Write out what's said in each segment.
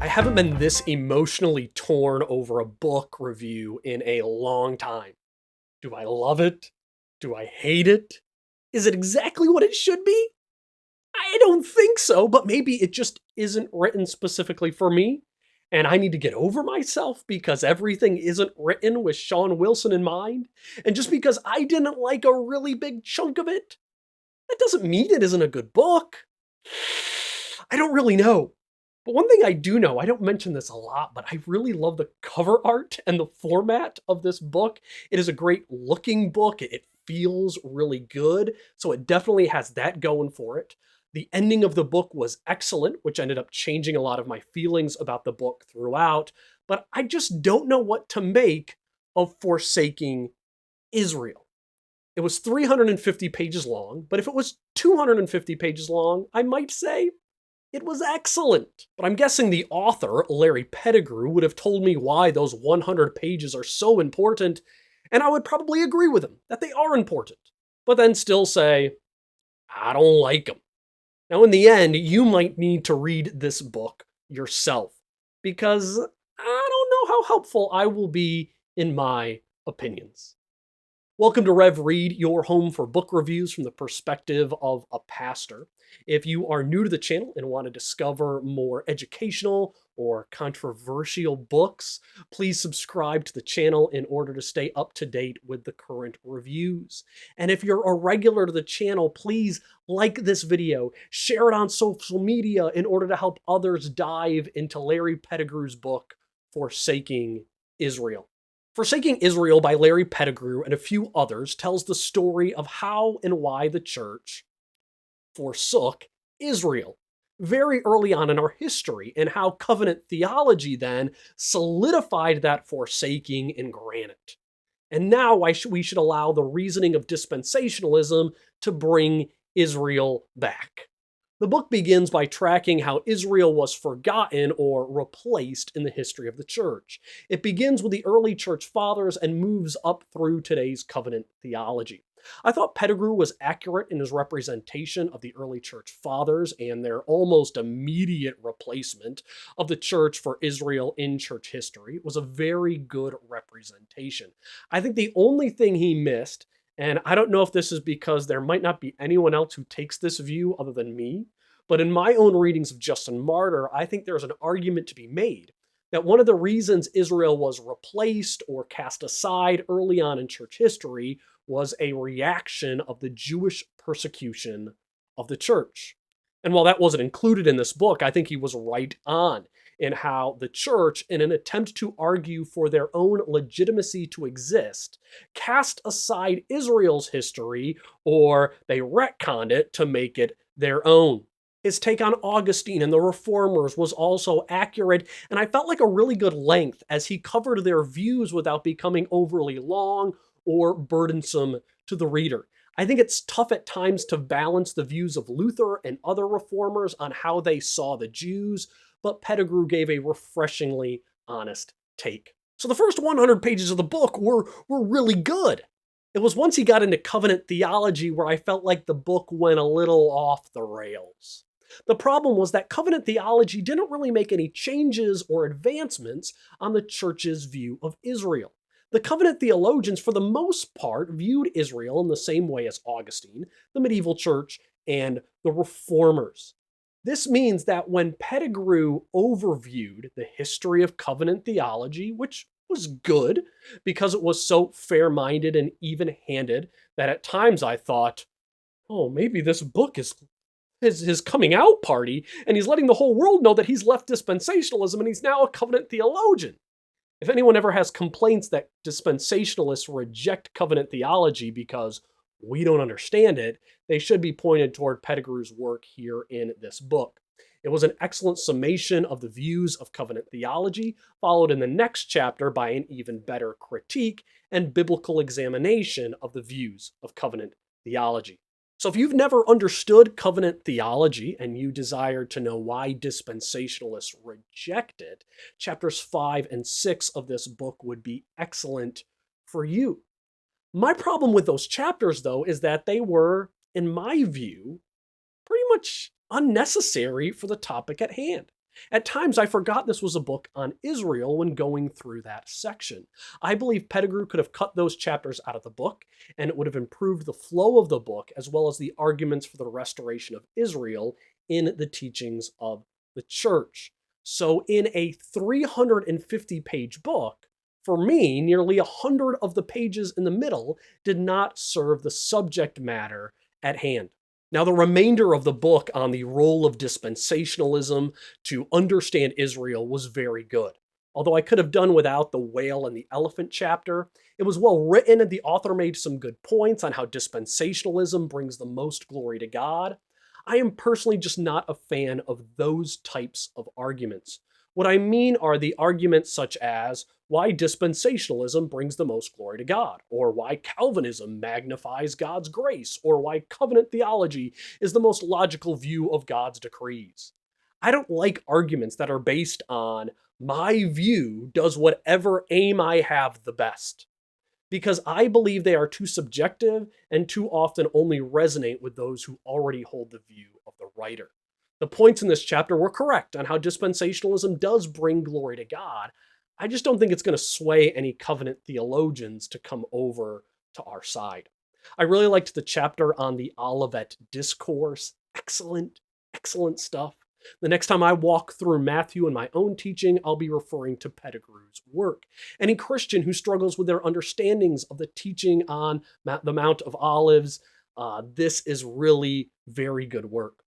I haven't been this emotionally torn over a book review in a long time. Do I love it? Do I hate it? Is it exactly what it should be? I don't think so, but maybe it just isn't written specifically for me. And I need to get over myself because everything isn't written with Shawn Wilson in mind. And just because I didn't like a really big chunk of it, that doesn't mean it isn't a good book. I don't really know. But one thing I do know, I don't mention this a lot, but I really love the cover art and the format of this book. It is a great looking book. It feels really good. So it definitely has that going for it. The ending of the book was excellent, which ended up changing a lot of my feelings about the book throughout. But I just don't know what to make of Forsaking Israel. It was 350 pages long, but if it was 250 pages long, I might say it was excellent. But I'm guessing the author, Larry Pettegrew, would have told me why those 100 pages are so important, and I would probably agree with him that they are important, but then still say, I don't like them. Now, in the end, you might need to read this book yourself, because I don't know how helpful I will be in my opinions. Welcome to Rev Read, your home for book reviews from the perspective of a pastor. If you are new to the channel and want to discover more educational or controversial books, please subscribe to the channel in order to stay up to date with the current reviews. And if you're a regular to the channel, please like this video, share it on social media in order to help others dive into Larry Pettegrew's book, Forsaking Israel. Forsaking Israel by Larry Pettegrew and a few others tells the story of how and why the church forsook Israel very early on in our history, and how covenant theology then solidified that forsaking in granite. And now we should allow the reasoning of dispensationalism to bring Israel back. The book begins by tracking how Israel was forgotten or replaced in the history of the church. It begins with the early church fathers and moves up through today's covenant theology. I thought Pettegrew was accurate in his representation of the early church fathers and their almost immediate replacement of the church for Israel in church history. It was a very good representation. I think the only thing he missed, and I don't know if this is because there might not be anyone else who takes this view other than me, but in my own readings of Justin Martyr, I think there's an argument to be made that one of the reasons Israel was replaced or cast aside early on in church history was a reaction of the Jewish persecution of the church. And while that wasn't included in this book, I think he was right on in how the church, in an attempt to argue for their own legitimacy to exist, cast aside Israel's history, or they retconned it to make it their own. His take on Augustine and the Reformers was also accurate, and I felt like a really good length as he covered their views without becoming overly long or burdensome to the reader. I think it's tough at times to balance the views of Luther and other reformers on how they saw the Jews, but Pettegrew gave a refreshingly honest take. So the first 100 pages of the book were really good. It was once he got into covenant theology where I felt like the book went a little off the rails. The problem was that covenant theology didn't really make any changes or advancements on the church's view of Israel. The covenant theologians, for the most part, viewed Israel in the same way as Augustine, the medieval church, and the reformers. This means that when Pettegrew overviewed the history of covenant theology, which was good because it was so fair-minded and even-handed that at times I thought, oh, maybe this book is his coming out party, and he's letting the whole world know that he's left dispensationalism and he's now a covenant theologian. If anyone ever has complaints that dispensationalists reject covenant theology because we don't understand it, they should be pointed toward Pettegrew's work here in this book. It was an excellent summation of the views of covenant theology, followed in the next chapter by an even better critique and biblical examination of the views of covenant theology. So if you've never understood covenant theology and you desire to know why dispensationalists reject it, chapters 5 and 6 of this book would be excellent for you. My problem with those chapters, though, is that they were, in my view, pretty much unnecessary for the topic at hand. At times, I forgot this was a book on Israel when going through that section. I believe Pettegrew could have cut those chapters out of the book, and it would have improved the flow of the book as well as the arguments for the restoration of Israel in the teachings of the church. So, in a 350-page book, for me, nearly 100 of the pages in the middle did not serve the subject matter at hand. Now, the remainder of the book on the role of dispensationalism to understand Israel was very good. Although I could have done without the whale and the elephant chapter, it was well written and the author made some good points on how dispensationalism brings the most glory to God. I am personally just not a fan of those types of arguments. What I mean are the arguments such as why dispensationalism brings the most glory to God, or why Calvinism magnifies God's grace, or why covenant theology is the most logical view of God's decrees. I don't like arguments that are based on my view does whatever aim I have the best, because I believe they are too subjective and too often only resonate with those who already hold the view of the writer. The points in this chapter were correct on how dispensationalism does bring glory to God. I just don't think it's going to sway any covenant theologians to come over to our side. I really liked the chapter on the Olivet Discourse. Excellent, excellent stuff. The next time I walk through Matthew in my own teaching, I'll be referring to Pettegrew's work. Any Christian who struggles with their understandings of the teaching on the Mount of Olives, this is really very good work.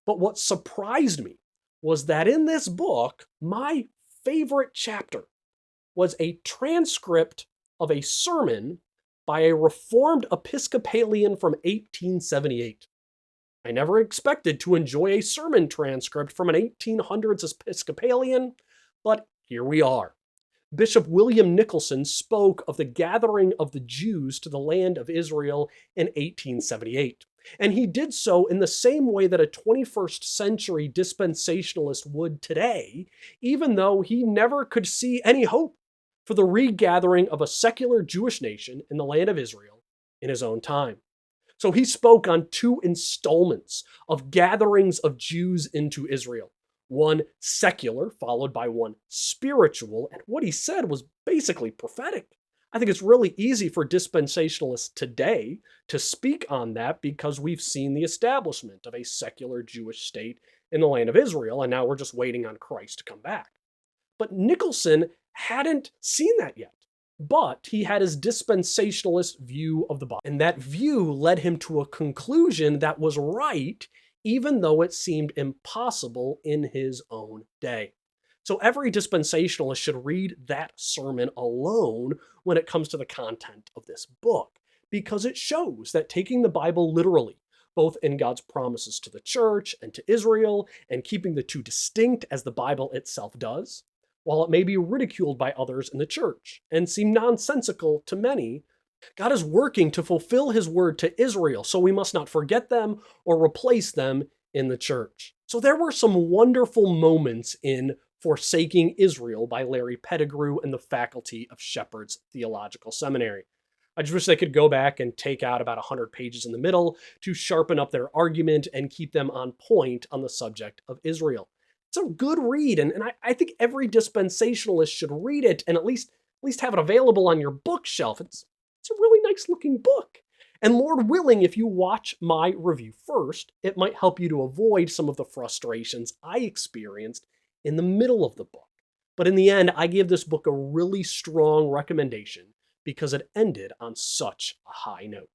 But what surprised me was that in this book, my favorite chapter was a transcript of a sermon by a Reformed Episcopalian from 1878. I never expected to enjoy a sermon transcript from an 1800s Episcopalian, but here we are. Bishop William Nicholson spoke of the gathering of the Jews to the land of Israel in 1878. And he did so in the same way that a 21st century dispensationalist would today, even though he never could see any hope for the regathering of a secular Jewish nation in the land of Israel in his own time. So he spoke on two installments of gatherings of Jews into Israel. One secular, followed by one spiritual, and what he said was basically prophetic. I think it's really easy for dispensationalists today to speak on that because we've seen the establishment of a secular Jewish state in the land of Israel, and now we're just waiting on Christ to come back. But Nicholson hadn't seen that yet. But he had his dispensationalist view of the Bible. And that view led him to a conclusion that was right, even though it seemed impossible in his own day. So every dispensationalist should read that sermon alone when it comes to the content of this book, because it shows that taking the Bible literally, both in God's promises to the church and to Israel, and keeping the two distinct as the Bible itself does, while it may be ridiculed by others in the church and seem nonsensical to many, God is working to fulfill his word to Israel, so we must not forget them or replace them in the church. So there were some wonderful moments in Forsaking Israel by Larry Pettegrew and the faculty of Shepherd's Theological Seminary. I just wish they could go back and take out about 100 pages in the middle to sharpen up their argument and keep them on point on the subject of Israel. It's a good read, and I think every dispensationalist should read it and at least have it available on your bookshelf. It's a really nice looking book. And Lord willing, if you watch my review first, it might help you to avoid some of the frustrations I experienced in the middle of the book. But in the end, I give this book a really strong recommendation because it ended on such a high note.